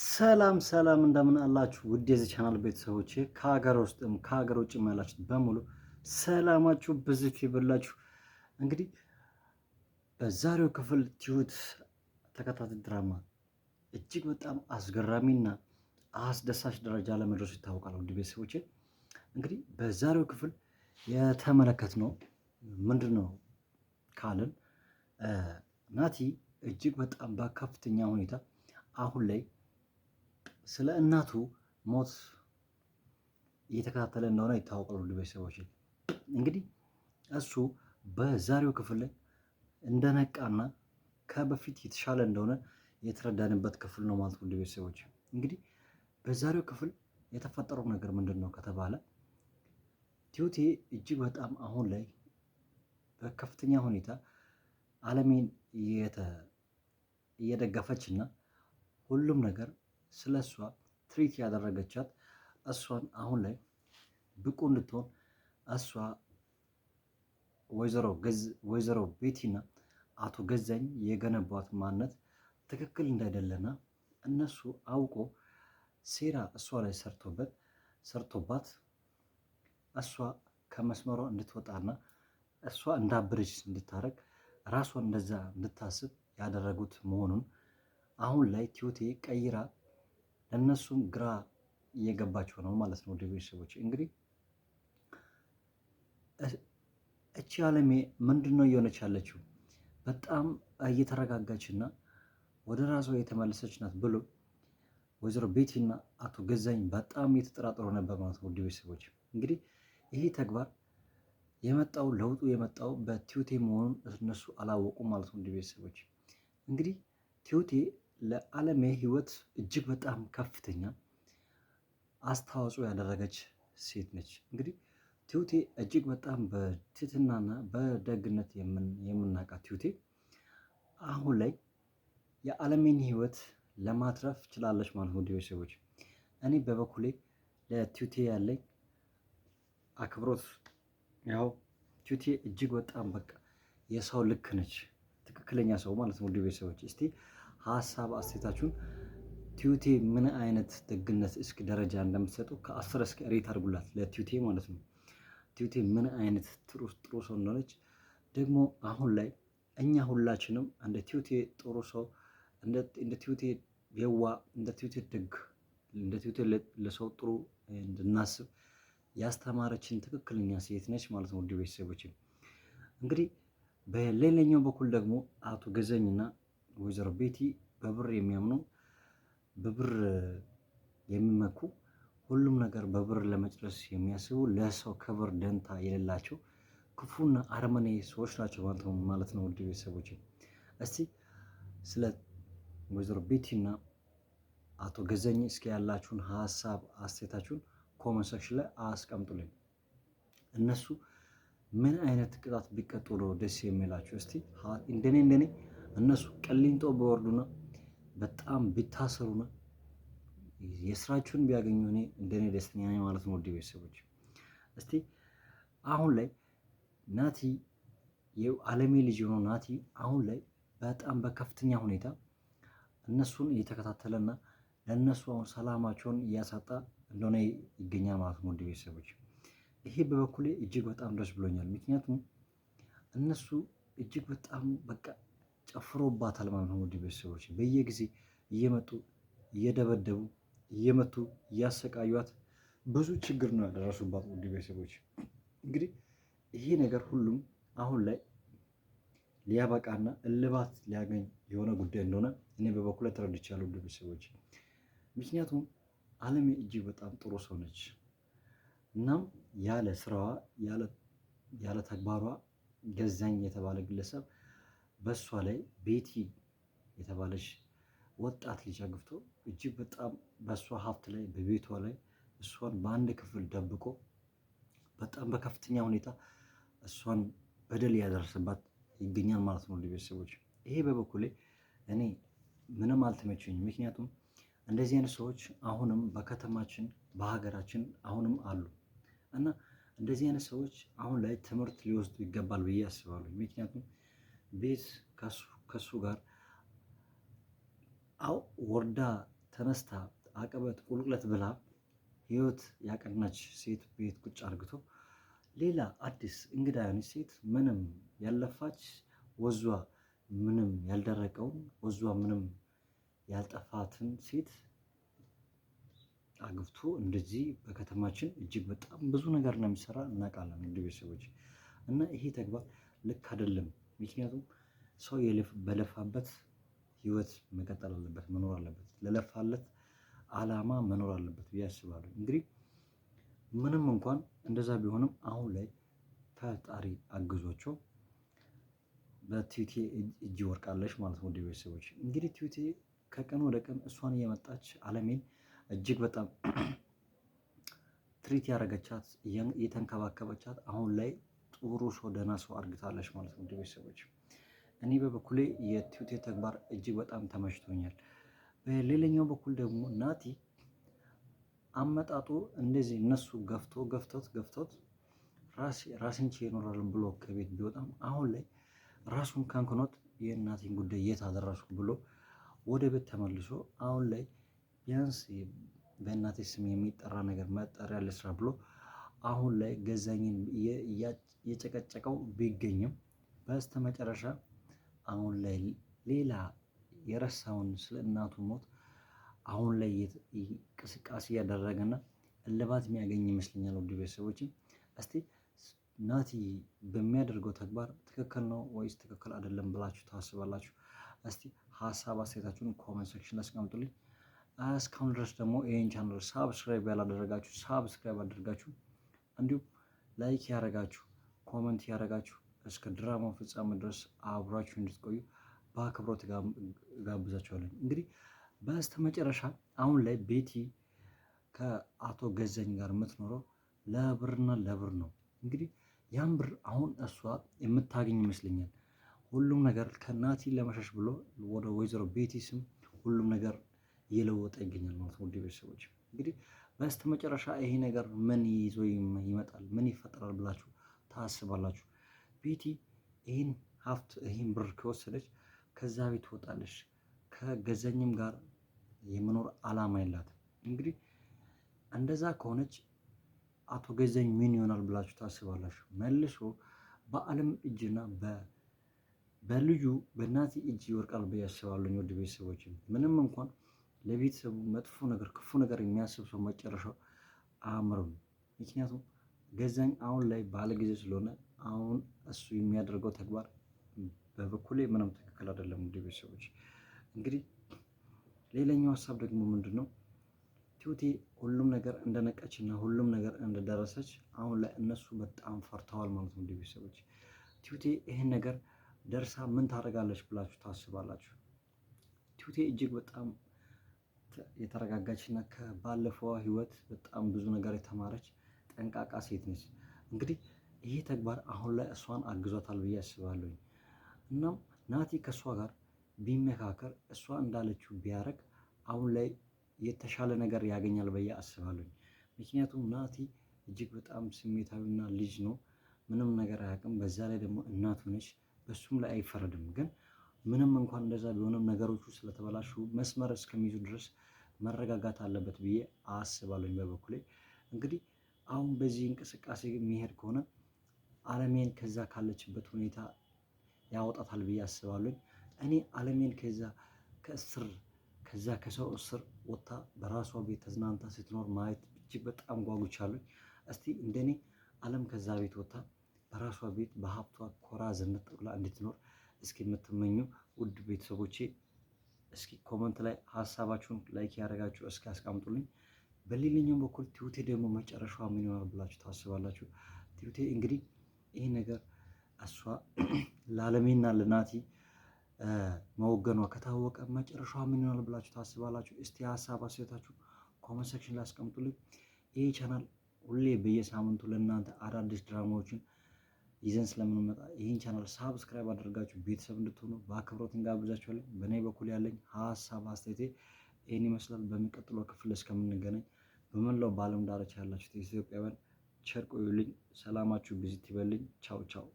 ሰላም ሰላም እንደምን አላችሁ ውድ የዚህ ቻናል ቤተሰቦቼ ከሀገር ውስጥም ከሀገር ውጭም ያላችሁት በሙሉ ሰላማችሁ ብዝት ይበላችሁ። እንግዲህ በዛሬው ክፍል ትሁት ተከታታይ ድራማ እጅግ በጣም አስገራሚና አስደሳች ደረጃ ለመድረሱ ይታወቃል። ውድ ቤተሰቦቼ እንግዲህ በዛሬው ክፍል የተመለከትነው ምንድን ነው ካልን ናቲ እጅግ በጣም በከፍተኛ ሁኔታ አሁን ላይ ስለ እናቱ ሞት እየተከታተለ እንደሆነ ይታወቃል። ውድ ቤተሰቦች እንግዲህ እሱ በዛሬው ክፍል ላይ እንደነቃና ከበፊት የተሻለ እንደሆነ የተረዳንበት ክፍል ነው ማለት ውድ ቤተሰቦች እንግዲህ በዛሬው ክፍል የተፈጠረው ነገር ምንድን ነው ከተባለ ትሁቴ እጅግ በጣም አሁን ላይ በከፍተኛ ሁኔታ አለሜን እየደገፈች እና ሁሉም ነገር ስለ እሷ ትሪት ያደረገቻት እሷን አሁን ላይ ብቁ እንድትሆን እሷ ወይዘሮ ቤቲና አቶ ገዛኝ የገነቧት ማንነት ትክክል እንዳይደለና እነሱ አውቆ ሴራ እሷ ላይ ሰርቶባት እሷ ከመስመሯ እንድትወጣና እሷ እንዳበረች እንድታረግ ራሷን እንደዛ እንድታስብ ያደረጉት መሆኑን አሁን ላይ ትሁቴ ቀይራ ለእነሱም ግራ እየገባቸው ነው ማለት ነው። ወደ ቤተሰቦች እንግዲህ እቺ አለሜ ምንድን ነው እየሆነች ያለችው? በጣም እየተረጋጋችና ወደ ራሷ የተመለሰች ናት ብሎ ወይዘሮ ቤቲና አቶ ገዛኝ በጣም እየተጠራጠሩ ነበር ማለት ነው። ወደ ቤተሰቦች እንግዲህ ይሄ ተግባር የመጣው ለውጡ የመጣው በትሁቴ መሆኑን እነሱ አላወቁም ማለት ነው። ወደ ቤተሰቦች እንግዲህ ትሁቴ ለአለሜ ህይወት እጅግ በጣም ከፍተኛ አስተዋጽኦ ያደረገች ሴት ነች። እንግዲህ ትሁቴ እጅግ በጣም በትህትናና በደግነት የምናውቃት ትሁቴ አሁን ላይ የአለሜን ህይወት ለማትረፍ ችላለች ማለት ነው። ቤተሰቦች እኔ በበኩሌ ለትሁቴ ያለኝ አክብሮት ያው ትሁቴ እጅግ በጣም በቃ የሰው ልክ ነች፣ ትክክለኛ ሰው ማለት ነው። ቤተሰቦች እስቲ ሀሳብ አስተያየታችሁን ትሁቴ ምን አይነት ደግነት እስኪ ደረጃ እንደምትሰጡ ከ10 እስከ ሬት አድርጉላት ለትሁቴ ማለት ነው። ትሁቴ ምን አይነት ጥሩ ሰው እንደሆነች ደግሞ አሁን ላይ እኛ ሁላችንም እንደ ትሁቴ ጥሩ ሰው እንደ ትሁቴ የዋ እንደ ትሁቴ ደግ እንደ ትሁቴ ለሰው ጥሩ እንድናስብ ያስተማረችን ትክክለኛ ሴት ነች ማለት ነው። ውድ ቤተሰቦች እንግዲህ በሌላኛው በኩል ደግሞ አቶ ገዘኝና ወይዘሮ ቤቲ በብር የሚያምኑ በብር የሚመኩ ሁሉም ነገር በብር ለመጨረስ የሚያስቡ ለሰው ክብር ደንታ የሌላቸው ክፉና አረመኔ ሰዎች ናቸው ማለት ነው። ውድ ቤተሰቦች እስቲ ስለ ወይዘሮ ቤቲና አቶ ገዘኝ እስኪ ያላችሁን ሀሳብ አስተያየታችሁን ኮመንት ሴክሽን ላይ አስቀምጡልኝ። እነሱ ምን አይነት ቅጣት ቢቀጡ ነው ደስ የሚላችሁ? እስቲ እንደኔ እነሱ ቀሊንጦ ቢወርዱና በጣም ቢታሰሩና የስራቸውን ቢያገኙ እኔ እንደኔ ደስተኛ ነኝ ማለት ነው። ውድ ቤተሰቦች እስቲ አሁን ላይ ናቲ የአለሜ ልጅ የሆነው ናቲ አሁን ላይ በጣም በከፍተኛ ሁኔታ እነሱን እየተከታተለና ለእነሱ አሁን ሰላማቸውን እያሳጣ እንደሆነ ይገኛል ማለት ነው። ውድ ቤተሰቦች ይሄ በበኩሌ እጅግ በጣም ደስ ብሎኛል። ምክንያቱም እነሱ እጅግ በጣም በቃ ጨፍሮባታል ማለት ነው። ውድ ቤተሰቦች በየጊዜ እየመጡ እየደበደቡ እየመቱ እያሰቃዩት ብዙ ችግር ነው ያደረሱባት። ውድ ቤተሰቦች እንግዲህ ይሄ ነገር ሁሉም አሁን ላይ ሊያበቃና እልባት ሊያገኝ የሆነ ጉዳይ እንደሆነ እኔ በበኩሌ ተረድቻለሁ። ውድ ቤተሰቦች ምክንያቱም አለሜ እጅግ በጣም ጥሩ ሰው ነች። እናም ያለ ስራዋ ያለ ተግባሯ ገዛኝ የተባለ ግለሰብ በእሷ ላይ ቤቲ የተባለች ወጣት ልጅ አግብቶ እጅግ በጣም በእሷ ሀብት ላይ በቤቷ ላይ እሷን በአንድ ክፍል ደብቆ በጣም በከፍተኛ ሁኔታ እሷን በደል ያደረሰባት ይገኛል ማለት ነው። ቤተሰቦች ይሄ በበኩሌ እኔ ምንም አልተመቸኝም። ምክንያቱም እንደዚህ አይነት ሰዎች አሁንም በከተማችን በሀገራችን አሁንም አሉ እና እንደዚህ አይነት ሰዎች አሁን ላይ ትምህርት ሊወስዱ ይገባል ብዬ አስባለሁ። ምክንያቱም ቤት ከሱ ጋር ወርዳ ተነስታ አቀበት ቁልቁለት ብላ ህይወት ያቀናች ሴት ቤት ቁጭ አርግቶ ሌላ አዲስ እንግዳ የሆነች ሴት ምንም ያለፋች ወዟ ምንም ያልደረቀውን ወዟ ምንም ያልጠፋትን ሴት አግብቶ እንደዚህ በከተማችን እጅግ በጣም ብዙ ነገር ነው የሚሰራ እናውቃለን ውድ ቤተሰቦች። እና ይሄ ተግባር ልክ አይደለም። ምክንያቱም ሰው በለፋበት ህይወት መቀጠል አለበት፣ መኖር አለበት፣ ለለፋለት አላማ መኖር አለበት ብዬ አስባለሁ። እንግዲህ ምንም እንኳን እንደዛ ቢሆንም አሁን ላይ ፈጣሪ አግዟቸው በቲዩቴ እጅ ወርቃለች ማለት ነው ውድ ቤተሰቦች። እንግዲህ ቲዩቴ ከቀን ወደ ቀን እሷን እየመጣች አለሜን እጅግ በጣም ትሪት ያደረገቻት እየተንከባከበቻት አሁን ላይ ጥሩ ሰው ደህና ሰው አርግታለች ማለት ነው ውድ ቤተሰቦች። እኔ በበኩሌ የቲዩቴ ተግባር እጅግ በጣም ተመችቶኛል። በሌላኛው በኩል ደግሞ ናቲ አመጣጡ እንደዚህ እነሱ ገፍቶት ራሴን ችዬ እኖራለሁ ብሎ ከቤት ቢወጣም አሁን ላይ ራሱን ካንክኖት የእናቴን ጉዳይ የት አደረስኩ ብሎ ወደ ቤት ተመልሶ አሁን ላይ ቢያንስ በእናቴ ስም የሚጠራ ነገር መጠሪያ ልስራ ብሎ አሁን ላይ ገዛኝን እየጨቀጨቀው ቢገኝም በስተመጨረሻ አሁን ላይ ሌላ የረሳውን ስለ እናቱ ሞት አሁን ላይ እንቅስቃሴ እያደረገና እልባት የሚያገኝ ይመስለኛል ውድ ቤተሰቦች። እስቲ ናቲ በሚያደርገው ተግባር ትክክል ነው ወይስ ትክክል አይደለም ብላችሁ ታስባላችሁ? እስቲ ሀሳብ አስተያየታችሁን ኮሜንት ሴክሽን ላይ አስቀምጡልኝ። እስካሁን ድረስ ደግሞ ይህን ቻናል ሳብስክራይብ ያላደረጋችሁ ሳብስክራይብ አድርጋችሁ እንዲሁም ላይክ ያደረጋችሁ ኮሜንት ያደረጋችሁ እስከ ድራማው ፍጻሜ ድረስ አብራችሁ እንድትቆዩ በአክብሮት ጋብዛችኋለሁ። እንግዲህ በስተመጨረሻ አሁን ላይ ቤቲ ከአቶ ገዛኝ ጋር የምትኖረው ለብርና ለብር ነው። እንግዲህ ያን ብር አሁን እሷ የምታገኝ ይመስለኛል። ሁሉም ነገር ከናቲ ለመሸሽ ብሎ ወደ ወይዘሮ ቤቲ ስም ሁሉም ነገር እየለወጠ ይገኛል ማለት ነው ውድ ቤተሰቦች። እንግዲህ በስተመጨረሻ ይሄ ነገር ምን ይዞ ይመጣል፣ ምን ይፈጠራል ብላችሁ ታስባላችሁ? ቤቲ ይህን ሀብት ይህን ብር ከወሰደች ከዛ ቤት ትወጣለች። ከገዛኝም ጋር የመኖር አላማ የላትም። እንግዲህ እንደዛ ከሆነች አቶ ገዛኝ ምን ይሆናል ብላችሁ ታስባላችሁ? መልሶ በአለም እጅና በልጁ በእናቴ እጅ ይወርቃል ብዬ አስባለሁ ውድ ቤተሰቦች። ምንም እንኳን ለቤተሰቡ መጥፎ ነገር ክፉ ነገር የሚያስብ ሰው መጨረሻው አያምርም። ምክንያቱም ገዛኝ አሁን ላይ ባለ ጊዜ ስለሆነ አሁን እሱ የሚያደርገው ተግባር በበኩሌ ምንም ትክክል አይደለም ውድ ቤተሰቦች። እንግዲህ ሌላኛው ሀሳብ ደግሞ ምንድን ነው? ቲዩቴ ሁሉም ነገር እንደነቀችና ሁሉም ነገር እንደደረሰች አሁን ላይ እነሱ በጣም ፈርተዋል ማለት ነው ውድ ቤተሰቦች። ቲዩቴ ይህን ነገር ደርሳ ምን ታደርጋለች ብላችሁ ታስባላችሁ? ቲዩቴ እጅግ በጣም የተረጋጋች እና ከባለፈው ህይወት በጣም ብዙ ነገር የተማረች ጠንቃቃ ሴት ነች። እንግዲህ ይሄ ተግባር አሁን ላይ እሷን አግዟታል ብዬ አስባለሁ። እናም ናቲ ከእሷ ጋር ቢመካከር እሷ እንዳለችው ቢያደርግ አሁን ላይ የተሻለ ነገር ያገኛል ብዬ አስባለሁ። ምክንያቱም ናቲ እጅግ በጣም ስሜታዊና ልጅ ነው፣ ምንም ነገር አያውቅም። በዛ ላይ ደግሞ እናቱ ነች፣ በሱም ላይ አይፈረድም። ግን ምንም እንኳን እንደዛ ቢሆንም ነገሮቹ ስለተበላሹ መስመር እስከሚይዙ ድረስ መረጋጋት አለበት ብዬ አስባለሁ በበኩሌ። እንግዲህ አሁን በዚህ እንቅስቃሴ የሚሄድ ከሆነ አለሜን ከዛ ካለችበት ሁኔታ ያወጣታል ብዬ አስባለሁ። እኔ አለሜን ከዛ ከሰው እስር ወጥታ በራሷ ቤት ተዝናንታ ስትኖር ማየት እጅግ በጣም ጓጉቻለሁ። እስቲ እንደኔ አለም ከዛ ቤት ወጥታ በራሷ ቤት በሀብቷ ኮራ ዘንጥ ብላ እንድትኖር እስኪ የምትመኙ ውድ ቤተሰቦቼ እስኪ ኮመንት ላይ ሀሳባችሁን ላይክ ያደረጋችሁ እስኪ አስቀምጡልኝ። በሌላኛው በኩል ቲዩቴ ደግሞ መጨረሻዋ ምን ይሆናል ብላችሁ ታስባላችሁ? ቲዩቴ እንግዲህ ይህ ነገር እሷ ለአለሜና ለናቲ መወገኗ ከታወቀ መጨረሻዋ ምን ይሆናል ብላችሁ ታስባላችሁ? እስቲ ሀሳብ አስተያየታችሁ ኮመንት ሴክሽን ላይ አስቀምጡልኝ። ይህ ቻናል ሁሌ በየሳምንቱ ለእናንተ አዳዲስ ድራማዎችን ይዘን ስለምንመጣ ይህን ቻናል ሳብስክራይብ አድርጋችሁ ቤተሰብ እንድትሆኑ በአክብሮት እንጋብዛችኋለን። በእኔ በኩል ያለኝ ሀሳብ አስተያየቴ ይህን ይመስላል። በሚቀጥለው ክፍል እስከምንገናኝ በመላው በዓለም ዳርቻ ያላችሁ ኢትዮጵያውያን ቸር ቆዩልኝ። ሰላማችሁ ብዝት ይበልኝ። ቻው ቻው።